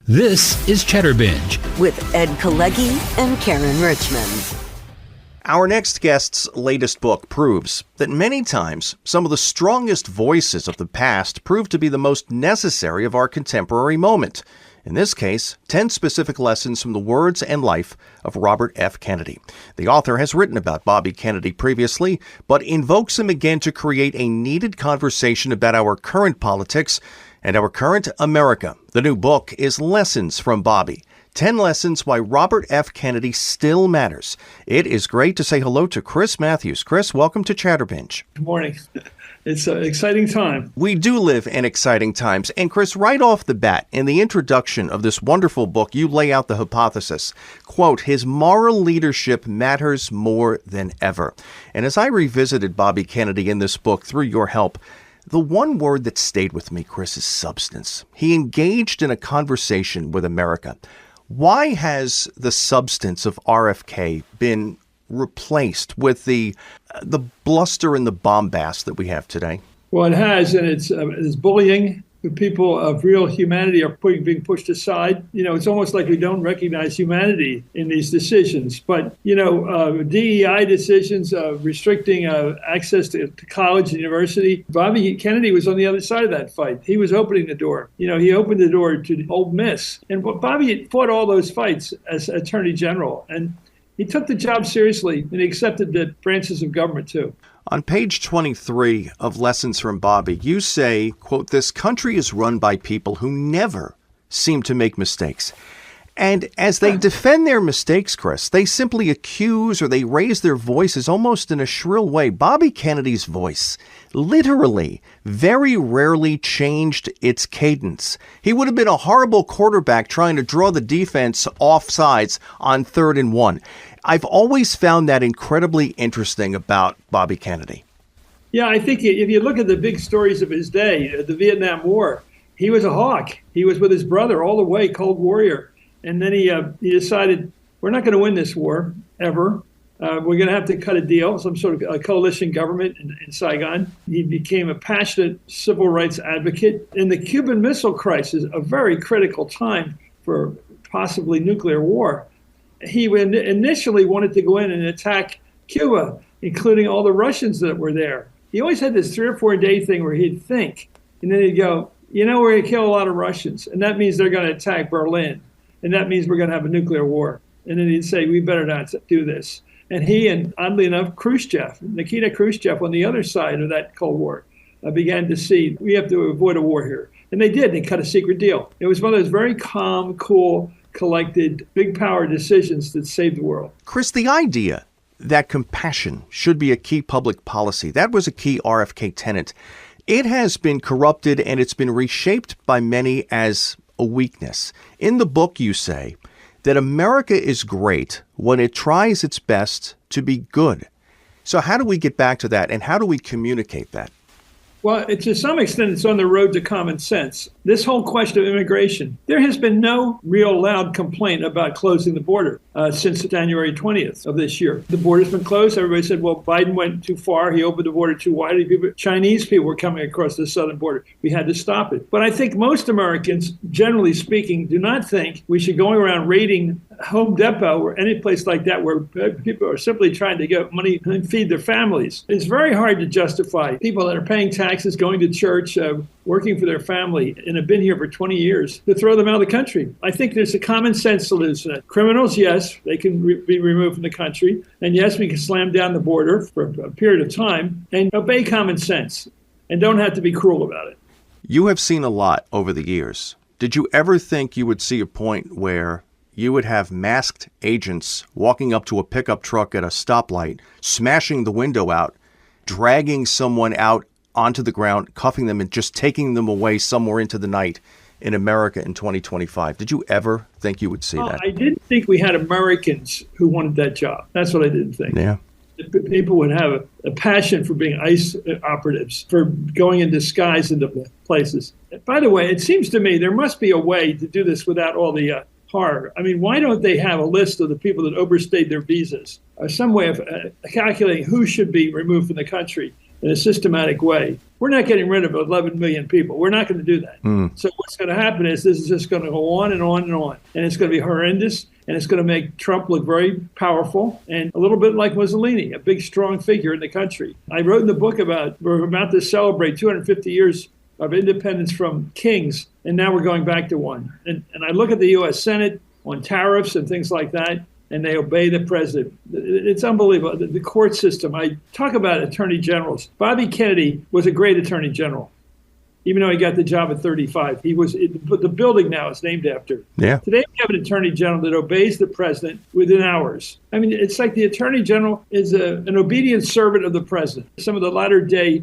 This is Chatterbinge with Ed Kalegi and Karen Richmond. Our next guest's latest book proves that many times some of the strongest voices of the past prove to be the most necessary of our contemporary moment. In this case, 10 specific lessons from the words and life of Robert F. Kennedy. The author has written about Bobby Kennedy previously, but invokes him again to create a needed conversation about our current politics and our current America. The new book is Lessons from Bobby. 10 Lessons Why Robert F. Kennedy Still Matters. It is great to say hello to Chris Matthews. Chris, welcome to Chatterbinge. Good morning. It's an exciting time. We do live in exciting times. And Chris, right off the bat, in the introduction of this wonderful book, you lay out the hypothesis, quote, his moral leadership matters more than ever. And as I revisited Bobby Kennedy in this book through your help, the one word that stayed with me, Chris, is substance. He engaged in a conversation with America. Why has the substance of RFK been replaced with the bluster and the bombast that we have today? Well, it has, and it's bullying. The people of real humanity are being pushed aside. You know, it's almost like we don't recognize humanity in these decisions. But, DEI decisions, restricting access to college and university. Bobby Kennedy was on the other side of that fight. He was opening the door. You know, he opened the door to Ole Miss. And Bobby fought all those fights as Attorney General. And he took the job seriously, and he accepted the branches of government, too. On page 23 of Lessons from Bobby, you say, quote, this country is run by people who never seem to make mistakes. And as they defend their mistakes, Chris, they simply accuse or they raise their voices almost in a shrill way. Bobby Kennedy's voice literally very rarely changed its cadence. He would have been a horrible quarterback trying to draw the defense off sides on 3rd and 1. I've always found that incredibly interesting about Bobby Kennedy. Yeah, I think if you look at the big stories of his day, the Vietnam War, he was a hawk. He was with his brother all the way, Cold Warrior. And then he decided, we're not going to win this war, ever. We're going to have to cut a deal, some sort of a coalition government in Saigon. He became a passionate civil rights advocate. In the Cuban Missile Crisis, a very critical time for possibly nuclear war, he initially wanted to go in and attack Cuba, including all the Russians that were there. He always had this 3 or 4 day thing where he'd think, and then he'd go, we're going to kill a lot of Russians, and that means they're going to attack Berlin. And that means we're going to have a nuclear war. And then he'd say, we better not do this. And he and, oddly enough, Nikita Khrushchev on the other side of that Cold War, began to see, we have to avoid a war here. And they did. They cut a secret deal. It was one of those very calm, cool, collected, big power decisions that saved the world. Chris, the idea that compassion should be a key public policy, that was a key RFK tenet. It has been corrupted and it's been reshaped by many as a weakness. In the book, you say that America is great when it tries its best to be good. So how do we get back to that, and how do we communicate that? Well, to some extent, it's on the road to common sense. This whole question of immigration, there has been no real loud complaint about closing the border since January 20th of this year. The border's been closed. Everybody said, well, Biden went too far. He opened the border too wide. Chinese people were coming across the southern border. We had to stop it. But I think most Americans, generally speaking, do not think we should go around raiding Home Depot or any place like that where people are simply trying to get money and feed their families. It's very hard to justify people that are paying taxes, going to church, working for their family, and have been here for 20 years, to throw them out of the country. I think there's a common sense solution. Criminals, yes, they can be removed from the country. And yes, we can slam down the border for a period of time and obey common sense and don't have to be cruel about it. You have seen a lot over the years. Did you ever think you would see a point where you would have masked agents walking up to a pickup truck at a stoplight, smashing the window out, dragging someone out onto the ground, cuffing them, and just taking them away somewhere into the night in America in 2025? Did you ever think you would see that? I didn't think we had Americans who wanted that job. That's what I didn't think. Yeah. People would have a passion for being ICE operatives, for going in disguise into places. By the way, it seems to me there must be a way to do this without all the horror. I mean, why don't they have a list of the people that overstayed their visas, or some way of calculating who should be removed from the country? in a systematic way. We're not getting rid of 11 million people. We're not going to do that. So what's going to happen is this is just going to go on and on and on. And it's going to be horrendous. And it's going to make Trump look very powerful and a little bit like Mussolini, a big, strong figure in the country. I wrote in the book we're about to celebrate 250 years of independence from kings. And now we're going back to one. And I look at the U.S. Senate on tariffs and things like that, and they obey the president. It's unbelievable. The court system, I talk about attorney generals. Bobby Kennedy was a great attorney general, even though he got the job at 35. The building now is named after. Yeah. Today we have an attorney general that obeys the president within hours. I mean, it's like the attorney general is an obedient servant of the president. Some of the latter day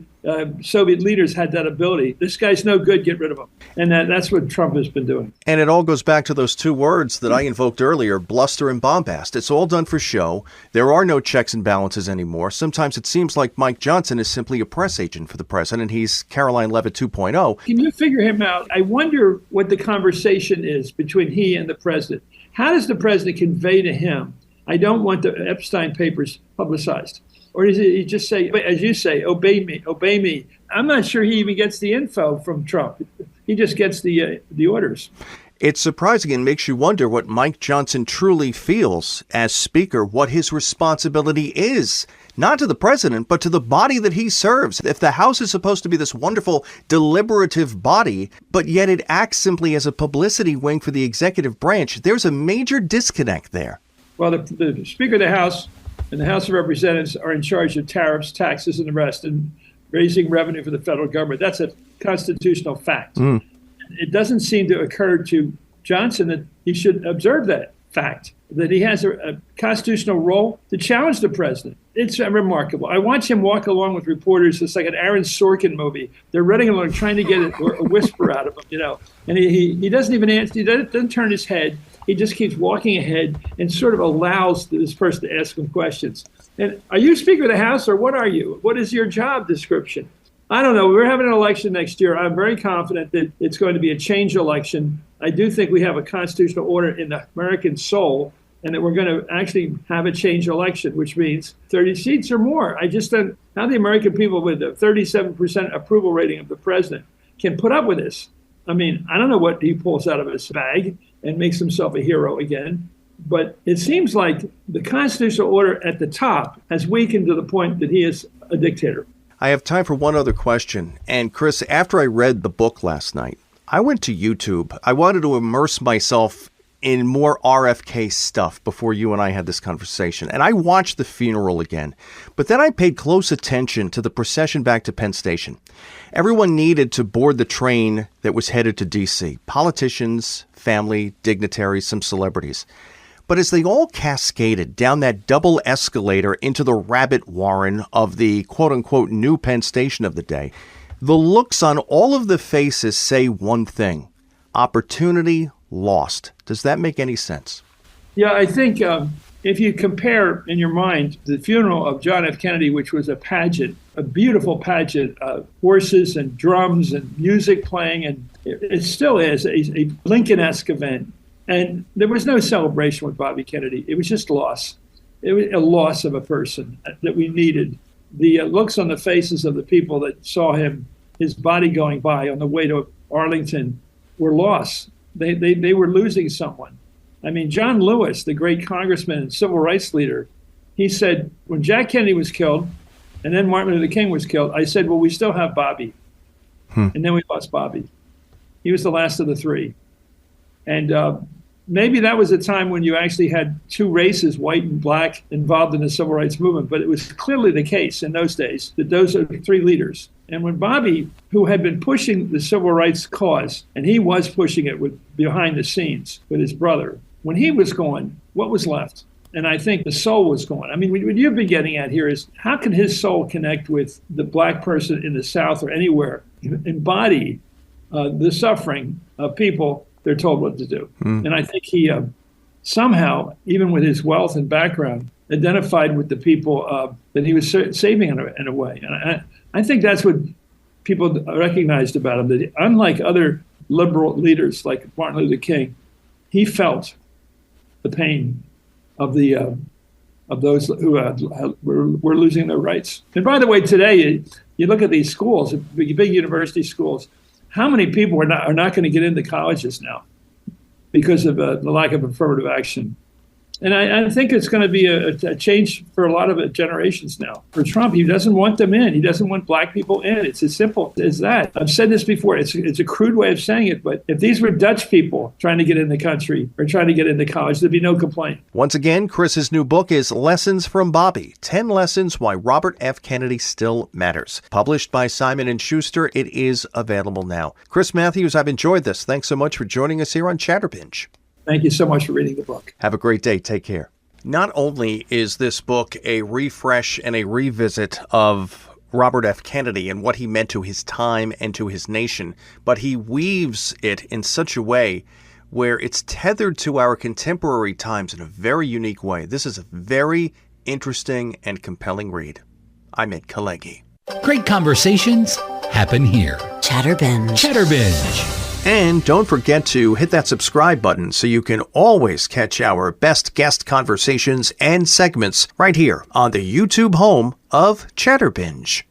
Soviet leaders had that ability. This guy's no good, get rid of him. And that's what Trump has been doing. And it all goes back to those two words that I invoked earlier, bluster and bombast. It's all done for show. There are no checks and balances anymore. Sometimes it seems like Mike Johnson is simply a press agent for the president. He's Caroline Leavitt 2.0. Can you figure him out? I wonder what the conversation is between he and the president. How does the president convey to him, I don't want the Epstein papers publicized? Or does he just say, as you say, obey me, obey me? I'm not sure he even gets the info from Trump. He just gets the orders. It's surprising and makes you wonder what Mike Johnson truly feels as Speaker, what his responsibility is, not to the president, but to the body that he serves. If the House is supposed to be this wonderful deliberative body, but yet it acts simply as a publicity wing for the executive branch, there's a major disconnect there. Well, the Speaker of the House and the House of Representatives are in charge of tariffs, taxes, and the rest, and raising revenue for the federal government. That's a constitutional fact. It doesn't seem to occur to Johnson that he should observe that fact, that he has a constitutional role to challenge the president. It's remarkable. I watch him walk along with reporters. It's like an Aaron Sorkin movie. They're running along, trying to get a whisper out of him, And he doesn't even answer. He doesn't turn his head. He just keeps walking ahead and sort of allows this person to ask him questions. And are you Speaker of the House or what are you? What is your job description? I don't know. We're having an election next year. I'm very confident that it's going to be a change election. I do think we have a constitutional order in the American soul and that we're going to actually have a change election, which means 30 seats or more. I just don't how the American people with a 37% approval rating of the president can put up with this. I mean, I don't know what he pulls out of his bag and makes himself a hero again. But it seems like the constitutional order at the top has weakened to the point that he is a dictator. I have time for one other question. And Chris, after I read the book last night, I went to YouTube. I wanted to immerse myself in more RFK stuff before you and I had this conversation. And I watched the funeral again. But then I paid close attention to the procession back to Penn Station. Everyone needed to board the train that was headed to D.C. Politicians, family, dignitaries, some celebrities. But as they all cascaded down that double escalator into the rabbit warren of the quote-unquote new Penn Station of the day, the looks on all of the faces say one thing: opportunity lost. Does that make any sense? Yeah, I think if you compare in your mind the funeral of John F. Kennedy, which was a pageant, a beautiful pageant, horses and drums and music playing, and it still is a Lincoln-esque event. And there was no celebration with Bobby Kennedy. It was just loss. It was a loss of a person that we needed. The looks on the faces of the people that saw him, his body going by on the way to Arlington, were lost. They were losing someone. I mean, John Lewis, the great congressman and civil rights leader, he said, when Jack Kennedy was killed and then Martin Luther King was killed, I said, well, we still have Bobby. And then we lost Bobby. He was the last of the three. And maybe that was a time when you actually had two races, white and black, involved in the civil rights movement. But it was clearly the case in those days that those are the three leaders. And when Bobby, who had been pushing the civil rights cause, and he was pushing it behind the scenes with his brother, when he was gone, what was left? And I think the soul was gone. I mean, what you've been getting at here is how can his soul connect with the black person in the South or anywhere, embody the suffering of people they're told what to do. And I think he somehow, even with his wealth and background, identified with the people that he was saving in a way. And I think that's what people recognized about him, that unlike other liberal leaders like Martin Luther King, he felt the pain of the of those who were losing their rights. And by the way, today, you look at these schools, big university schools, how many people are not going to get into colleges now because of the lack of affirmative action? And I think it's going to be a change for a lot of generations now. For Trump, he doesn't want them in. He doesn't want black people in. It's as simple as that. I've said this before. It's a crude way of saying it, but if these were Dutch people trying to get in the country or trying to get into college, there'd be no complaint. Once again, Chris's new book is Lessons from Bobby, 10 Lessons Why Robert F. Kennedy Still Matters. Published by Simon & Schuster, it is available now. Chris Matthews, I've enjoyed this. Thanks so much for joining us here on Chatterbinge. Thank you so much for reading the book. Have a great day. Take care. Not only is this book a refresh and a revisit of Robert F. Kennedy and what he meant to his time and to his nation, but he weaves it in such a way where it's tethered to our contemporary times in a very unique way. This is a very interesting and compelling read. I'm Ed Kalegi. Great conversations happen here. Chatterbinge. Chatterbinge. And don't forget to hit that subscribe button so you can always catch our best guest conversations and segments right here on the YouTube home of Chatterbinge.